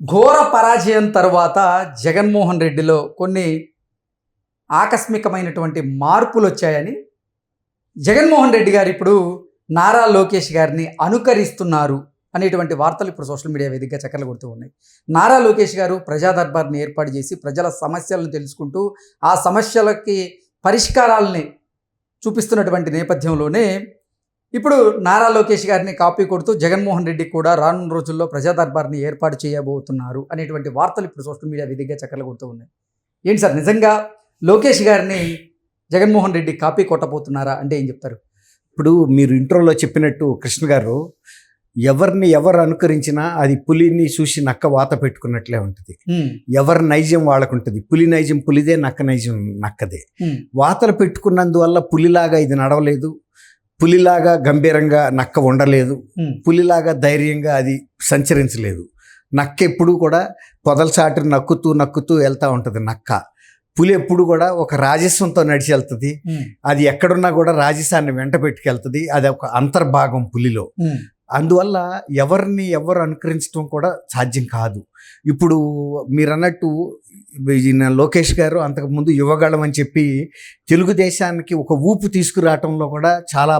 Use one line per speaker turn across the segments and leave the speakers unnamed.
ఘోర పరాజయం తర్వాత జగన్మోహన్ రెడ్డిలో కొన్ని ఆకస్మికమైనటువంటి మార్పులు వచ్చాయని జగన్మోహన్ రెడ్డి గారు ఇప్పుడు నారా లోకేష్ గారిని అనుకరిస్తున్నారు అనేటువంటి వార్తలు ఇప్పుడు సోషల్ మీడియా వేదికగా చక్కర్లు కొడుతూ ఉన్నాయి. నారా లోకేష్ గారు ప్రజా దర్బార్ని ఏర్పాటు చేసి ప్రజల సమస్యలను తెలుసుకుంటూ ఆ సమస్యలకి పరిష్కారాలని చూపిస్తున్నటువంటి నేపథ్యంలోనే ఇప్పుడు నారా లోకేష్ గారిని కాపీ కొడుతూ జగన్మోహన్ రెడ్డి కూడా రానున్న రోజుల్లో ప్రజా దర్బార్ని ఏర్పాటు చేయబోతున్నారు అనేటువంటి వార్తలు ఇప్పుడు సోషల్ మీడియా వేదికగా చక్కర్లు కొడుతూ ఉన్నాయి. ఏంటి సార్, నిజంగా లోకేష్ గారిని జగన్మోహన్ రెడ్డి కాపీ కొట్టబోతున్నారా అంటే ఏం చెప్తారు?
ఇప్పుడు మీరు ఇంట్రోలో చెప్పినట్టు కృష్ణ గారు, ఎవరిని ఎవరు అనుకరించినా అది పులిని చూసి నక్క వాత పెట్టుకున్నట్లే ఉంటుంది. ఎవరి నైజం వాళ్ళకు ఉంటుంది. పులి నైజం పులిదే, నక్క నైజం నక్కదే. వాతలు పెట్టుకున్నందువల్ల పులిలాగా ఇది నడవలేదు, పులిలాగా గంభీరంగా నక్క ఉండలేదు, పులిలాగా ధైర్యంగా అది సంచరించలేదు. నక్క ఎప్పుడు కూడా పొదల చాటును నక్కుతూ నక్కుతూ వెళ్తూ ఉంటుంది నక్క. పులి ఎప్పుడు కూడా ఒక రాజస్వంతో నడిచి వెళ్తుంది. అది ఎక్కడున్నా కూడా రాజసాన్ని వెంట పెట్టుకెళ్తుంది. అది ఒక అంతర్భాగం పులిలో. అందువల్ల ఎవరిని ఎవరు అనుకరించడం కూడా సాధ్యం కాదు. ఇప్పుడు మీరు అన్నట్టు లోకేష్ గారు అంతకుముందు యువగళం అని చెప్పి తెలుగుదేశానికి ఒక ఊపు తీసుకురావటంలో కూడా చాలా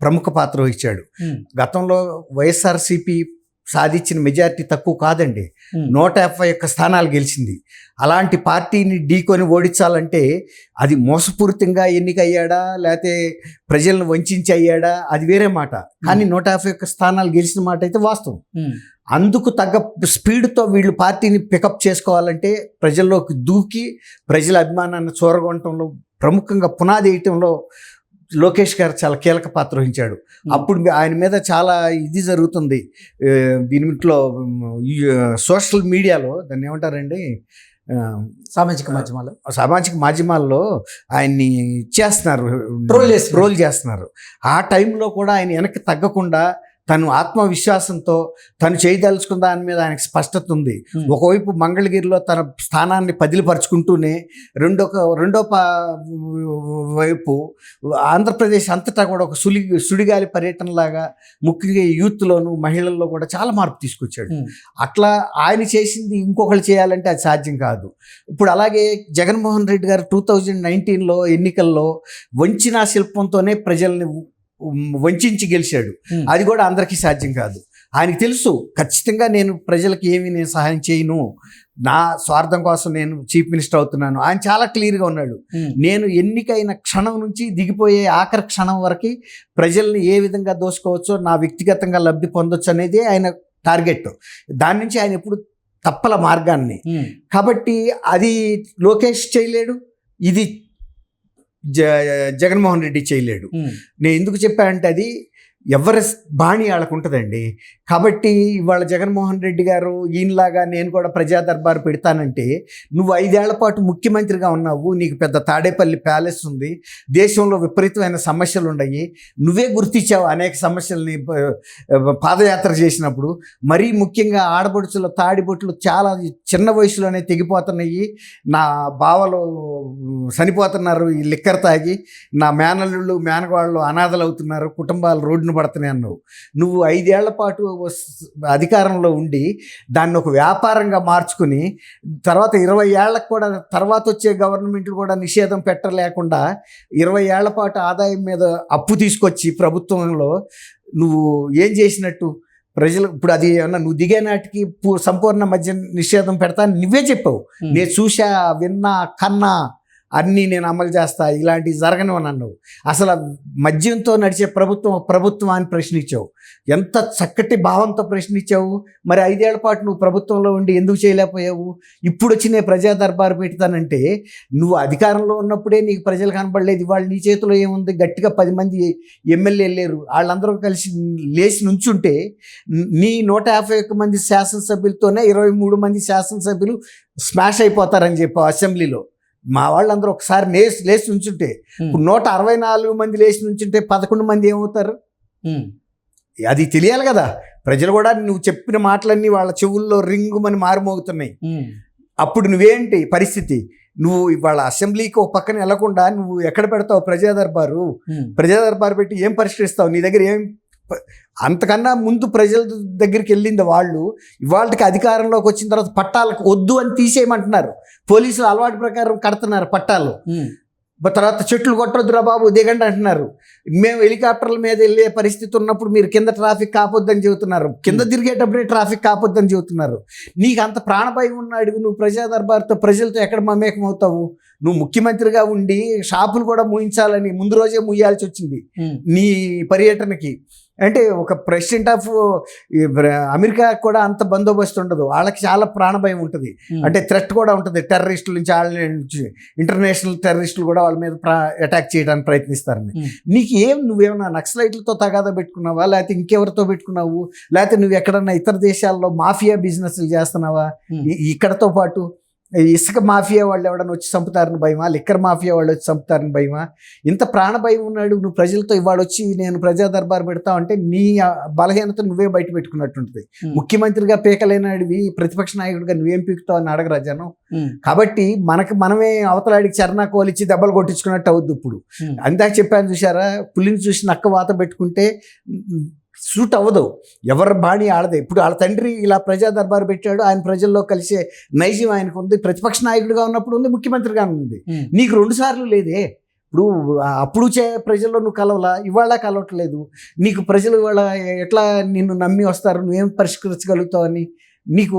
ప్రముఖ పాత్ర వహించాడు. గతంలో వైఎస్ఆర్సీపీ సాధించిన మెజారిటీ తక్కువ కాదండి, 151 స్థానాలు గెలిచింది. అలాంటి పార్టీని ఢీకొని ఓడించాలంటే అది మోసపూరితంగా ఎన్నికయ్యాడా లేకపోతే ప్రజలను వంచి అయ్యాడా అది వేరే మాట. కానీ 151 స్థానాలు గెలిచిన మాట అయితే వాస్తవం. అందుకు తగ్గ స్పీడ్తో వీళ్ళు పార్టీని పికప్ చేసుకోవాలంటే ప్రజల్లోకి దూకి ప్రజల అభిమానాన్ని చూరగొనటంలో, ప్రముఖంగా పునాది వేయటంలో లోకేష్ గారు చాలా కీలక పాత్ర వహించాడు. అప్పుడు ఆయన మీద చాలా ఇది జరుగుతుంది. దీనిలో సోషల్ మీడియాలో దాన్ని ఏమంటారండి, సామాజిక మాధ్యమాల్లో ఆయన్ని చేస్తున్నారు, ట్రోల్ చేస్తున్నారు. ఆ టైంలో కూడా ఆయన వెనక్కి తగ్గకుండా తను ఆత్మవిశ్వాసంతో తను చేయదలుచుకున్న దాని మీద ఆయనకు స్పష్టత ఉంది. ఒకవైపు మంగళగిరిలో తన స్థానాన్ని పదిలిపరుచుకుంటూనే రెండో వైపు ఆంధ్రప్రదేశ్ అంతటా కూడా ఒక సుడిగాలి పర్యటనలాగా ముఖ్యంగా యూత్లోను మహిళల్లో కూడా చాలా మార్పు తీసుకొచ్చాడు. అట్లా ఆయన చేసింది ఇంకొకరు చేయాలంటే అది సాధ్యం కాదు. ఇప్పుడు అలాగే జగన్మోహన్ రెడ్డి గారు 2019లో ఎన్నికల్లో వంచిన శిల్పంతోనే ప్రజల్ని వంచి గెలిచాడు. అది కూడా అందరికీ సాధ్యం కాదు. ఆయనకి తెలుసు ఖచ్చితంగా నేను ప్రజలకు నేను సహాయం చేయను, నా స్వార్థం కోసం నేను చీఫ్ మినిస్టర్ అవుతున్నాను. ఆయన చాలా క్లియర్గా ఉన్నాడు. నేను ఎన్నికైన క్షణం నుంచి దిగిపోయే ఆఖరి క్షణం వరకు ప్రజల్ని ఏ విధంగా దోసుకోవచ్చో, నా వ్యక్తిగతంగా లబ్ధి పొందొచ్చు అనేది ఆయన టార్గెట్. దాని నుంచి ఆయన ఎప్పుడు తప్పల మార్గాన్ని. కాబట్టి అది లోకేష్ చేయలేడు, ఇది జగన్మోహన్ రెడ్డి చేయలేడు. నేను ఎందుకు చెప్పానంటే అది ఎవరి బాణి వాళ్ళకు ఉంటుందండి. కాబట్టి ఇవాళ జగన్మోహన్ రెడ్డి గారు ఈయనలాగా నేను కూడా ప్రజా దర్బారు పెడతానంటే, నువ్వు 5 ఏళ్ల పాటు ముఖ్యమంత్రిగా ఉన్నావు, నీకు పెద్ద తాడేపల్లి ప్యాలెస్ ఉంది, దేశంలో విపరీతమైన సమస్యలు ఉన్నాయి, నువ్వే గుర్తించావు అనేక సమస్యల్ని పాదయాత్ర చేసినప్పుడు. మరీ ముఖ్యంగా ఆడబడుచుల తాడిబొట్లు చాలా చిన్న వయసులోనే తెగిపోతున్నాయి, నా బావలు చనిపోతున్నారు ఈ లిక్కర్ తాగి, నా మేనల్లుళ్ళు మేనగాళ్ళు అనాథలు అవుతున్నారు, కుటుంబాలు రోడ్డును పడుతున్నాయి అన్నావు. నువ్వు 5 ఏళ్ల పాటు అధికారంలో ఉండి దాన్ని ఒక వ్యాపారంగా మార్చుకుని తర్వాత 20 ఏళ్లకు కూడా తర్వాత వచ్చే గవర్నమెంట్లు కూడా నిషేధం పెట్టలేకుండా 20 ఏళ్ల పాటు ఆదాయం మీద అప్పు తీసుకొచ్చి ప్రభుత్వంలో నువ్వు ఏం చేసినట్టు? ప్రజలు ఇప్పుడు అది ఏమన్నా నువ్వు దిగే నాటికి సంపూర్ణ మద్య నిషేధం పెడతా నువ్వే చెప్పావు. నేను చూసా, విన్నా, కన్నా, అన్నీ నేను అమలు చేస్తా, ఇలాంటివి జరగనివని అన్నావు. అసలు మద్యంతో నడిచే ప్రభుత్వం అని ప్రశ్నించావు. ఎంత చక్కటి భావంతో ప్రశ్నించావు. మరి 5 ఏళ్ల పాటు నువ్వు ప్రభుత్వంలో ఉండి ఎందుకు చేయలేకపోయావు? ఇప్పుడు వచ్చి నేను ప్రజా దర్బారు పెడతానంటే నువ్వు అధికారంలో ఉన్నప్పుడే నీకు ప్రజలు కనబడలేదు. ఇవాళ నీ చేతిలో ఏముంది? గట్టిగా 10 మంది ఎమ్మెల్యేలు లేరు, వాళ్ళందరూ కలిసి లేచి నుంచుంటే నీ 151 మంది శాసనసభ్యులతోనే 23 మంది శాసనసభ్యులు స్మాష్ అయిపోతారని చెప్పావు అసెంబ్లీలో. మా వాళ్ళందరూ ఒకసారి లేచి నుంచుంటే, ఇప్పుడు 164 మంది లేచి నుంచుంటే 11 మంది ఏమవుతారు? అది తెలియాలి కదా. ప్రజలు కూడా నువ్వు చెప్పిన మాటలన్నీ వాళ్ళ చెవుల్లో రింగుమని మారుమోగుతున్నాయి. అప్పుడు నువ్వేంటి పరిస్థితి? నువ్వు ఇవాళ అసెంబ్లీకి ఒక పక్కన వెళ్లకుండా నువ్వు ఎక్కడ పెడతావు ప్రజా దర్బారు? ప్రజా దర్బారు పెట్టి ఏం పరిష్కరిస్తావు? నీ దగ్గర ఏం అంతకన్నా ముందు ప్రజల దగ్గరికి వెళ్ళింది వాళ్ళు. ఇవాళకి అధికారంలోకి వచ్చిన తర్వాత పట్టాలకు వద్దు అని తీసేయమంటున్నారు. పోలీసులు అలవాటు ప్రకారం కడుతున్నారు పట్టాలు. తర్వాత చెట్లు కొట్టొద్దురా బాబు దిగండి అంటున్నారు. మేము హెలికాప్టర్ల మీద వెళ్ళే పరిస్థితి ఉన్నప్పుడు మీరు కింద ట్రాఫిక్ కాపొద్దని చెబుతున్నారు. కింద తిరిగేటప్పుడే ట్రాఫిక్ కాపొద్దని చెబుతున్నారు. నీకు అంత ప్రాణభయం ఉన్నాడు, నువ్వు ప్రజా దర్బార్తో ప్రజలతో ఎక్కడ మమేకం అవుతావు? నువ్వు ముఖ్యమంత్రిగా ఉండి షాపులు కూడా మూయించాలని ముందు రోజే మూయాల్సి వచ్చింది నీ పర్యటనకి. అంటే ఒక ప్రెసిడెంట్ ఆఫ్ అమెరికా కూడా అంత బందోబస్తు ఉండదు. వాళ్ళకి చాలా ప్రాణభయం ఉంటుంది. అంటే థ్రెట్ కూడా ఉంటుంది టెర్రరిస్టుల నుంచి, వాళ్ళ నుంచి ఇంటర్నేషనల్ టెర్రరిస్టులు కూడా వాళ్ళ మీద అటాక్ చేయడానికి ప్రయత్నిస్తారని. నీకు నువ్వేమన్నా నక్సలైట్లతో తగాదా పెట్టుకున్నావా, లేకపోతే ఇంకెవరితో పెట్టుకున్నావు, లేకపోతే నువ్వు ఎక్కడన్నా ఇతర దేశాల్లో మాఫియా బిజినెస్లు చేస్తున్నావా? ఇక్కడతో పాటు ఇసుక మాఫియా వాళ్ళు ఎవడన్నా వచ్చి చంపుతారని భయమా, లిక్కర్ మాఫియా వాళ్ళు వచ్చి చంపుతారని భయమా? ఇంత ప్రాణభయం ఉన్నాడు నువ్వు ప్రజలతో ఇవాళ వచ్చి నేను ప్రజా దర్బార్ పెడతావు అంటే నీ బలహీనత నువ్వే బయట పెట్టుకున్నట్టుంటుంది. ముఖ్యమంత్రిగా పీకలేనాడివి ప్రతిపక్ష నాయకుడిగా నువ్వేం పీకుతావు అని అడగరా జనం. కాబట్టి మనమే అవతలాడికి చరణా కోలిచ్చి దెబ్బలు కొట్టించుకున్నట్టు అవుద్ది. ఇప్పుడు అందాక చెప్పాను చూసారా, పులిని చూసి నక్క వాత పెట్టుకుంటే సూట్ అవ్వదు. ఎవరి బాణి ఆడదే. ఇప్పుడు వాళ్ళ తండ్రి ఇలా ప్రజా దర్బారు పెట్టాడు, ఆయన ప్రజల్లో కలిసే నైజం ఆయనకు ఉంది. ప్రతిపక్ష నాయకుడిగా ఉన్నప్పుడు ఉంది, ముఖ్యమంత్రిగా ఉంది. నీకు 2 సార్లు లేదే. ఇప్పుడు అప్పుడు ప్రజల్లో నువ్వు కలవలా, ఇవాళ కలవట్లేదు. నీకు ప్రజలు ఇవాళ ఎట్లా నిన్ను నమ్మి వస్తారు, నువ్వేం పరిష్కరించగలుగుతావు అని? నీకు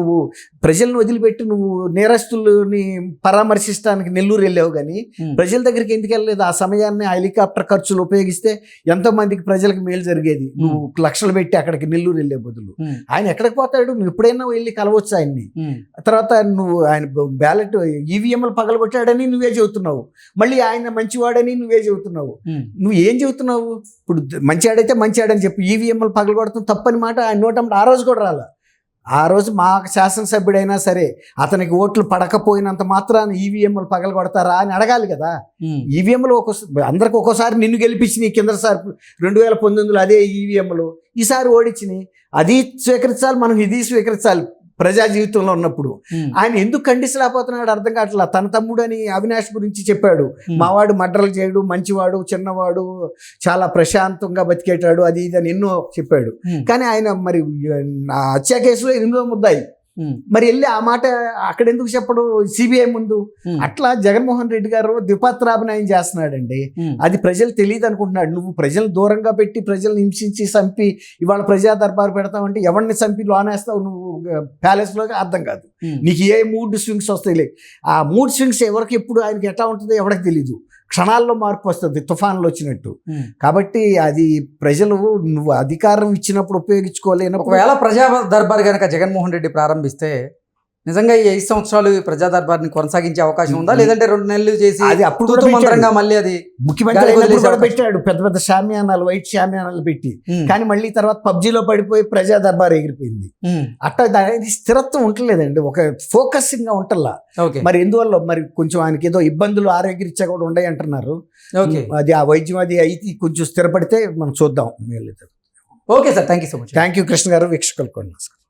ప్రజలను వదిలిపెట్టి నువ్వు నేరస్తుల్ని పరామర్శించడానికి నెల్లూరు వెళ్ళావు, కానీ ప్రజల దగ్గరికి ఎందుకు వెళ్ళలేదు? ఆ సమయాన్ని ఆ హెలికాప్టర్ ఖర్చులు ఉపయోగిస్తే ఎంతో మందికి ప్రజలకు మేలు జరిగేది. నువ్వు లక్షలు పెట్టి అక్కడికి నెల్లూరు వెళ్ళే బదులు. ఆయన ఎక్కడికి పోతాడు? నువ్వు ఎప్పుడైనా వెళ్ళి కలవచ్చు ఆయన్ని. తర్వాత నువ్వు ఆయన బ్యాలెట్ ఈవీఎంలు పగలగొట్టాడని నువ్వే చెబుతున్నావు, మళ్ళీ ఆయన మంచివాడని నువ్వే చెబుతున్నావు. నువ్వు ఏం చెబుతున్నావు? ఇప్పుడు మంచివాడైతే మంచివాడని చెప్పు, ఈవీఎంలు పగలగొడతాం తప్పని మాట ఆయన నోటంటే ఆ రోజు కూడా రాలా. ఆ రోజు మా శాసనసభ్యుడైనా సరే అతనికి ఓట్లు పడకపోయినంత మాత్రాన ఈవీఎంలు పగలగొడతారా అని అడగాలి కదా. ఈవీఎంలు అందరికి ఒక్కోసారి నిన్ను గెలిపించినాయి, కిందసారి 2019లో అదే ఈవీఎంలు, ఈసారి ఓడించినాయి. అది స్వీకరించాలి, మనం ఇది స్వీకరించాలి. ప్రజా జీవితంలో ఉన్నప్పుడు ఆయన ఎందుకు ఖండిస్తలేకపోతున్నాడు అర్థం కావట్లా. తన తమ్ముడు అని అవినాష్ గురించి చెప్పాడు, మావాడు మర్డర్లు చేయడు, మంచివాడు, చిన్నవాడు, చాలా ప్రశాంతంగా బతికేటాడు, అది ఇది అని ఎన్నో చెప్పాడు. కానీ ఆయన మరి హత్య కేసులో 8వ ముద్దాయి. మరి వెళ్ళి ఆ మాట అక్కడ ఎందుకు చెప్పడు సిబిఐ ముందు? అట్లా జగన్మోహన్ రెడ్డి గారు ద్విపాత్రాభినయం చేస్తున్నాడండి. అది ప్రజలు తెలియదు అనుకుంటున్నాడు. నువ్వు ప్రజలు దూరంగా పెట్టి ప్రజలను హింసించి చంపి ఇవాళ ప్రజా దర్బారు పెడతావంటే ఎవరిని చంపి లోనేస్తావు నువ్వు ప్యాలెస్లోకి? అర్థం కాదు. నీకు ఏ మూడ్ స్వింగ్స్ వస్తాయి. ఆ మూడ్ స్వింగ్స్ ఎవరికి ఎప్పుడు ఆయనకి ఎట్లా ఉంటుందో ఎవరికి తెలీదు. క్షణాల్లో మార్పు వస్తుంది, తుఫాన్లు వచ్చినట్టు. కాబట్టి అది ప్రజలు నువ్వు అధికారం ఇచ్చినప్పుడు ఉపయోగించుకోలేనప్పుడు.
ఒకవేళ ప్రజా దర్బార్ కనుక జగన్మోహన్ రెడ్డి ప్రారంభిస్తే నిజంగా ఈ 5 సంవత్సరాలు ప్రజా దర్బార్ని కొనసాగించే అవకాశం ఉందా, లేదంటే 2 నెలలు చేసి
అది అప్పుడు
మంత్రంగా మళ్ళీ అది
ముఖ్యమంత్రి పెట్టాడు పెద్ద పెద్ద షామియానాలు, వైట్ షామియానాలు పెట్టి, కానీ మళ్ళీ తర్వాత పబ్జీలో పడిపోయి ప్రజా దర్బార్ ఎగిరిపోయింది. అట్లా దాని స్థిరత్వం ఉండలేదండి, ఒక ఫోకసింగ్ గా ఉంటల్లా. మరి ఎందువల్ల మరి కొంచెం ఆయనకి ఏదో ఇబ్బందులు ఆరోగ్యరీత్యా కూడా ఉన్నాయి అంటున్నారు. అది ఆ వైద్యం అది అయితే కొంచెం స్థిరపడితే మనం చూద్దాం.
Okay sir, thank you so much.
Thank you Krishna గారు. వీక్షకులు కూడా నమస్కారం.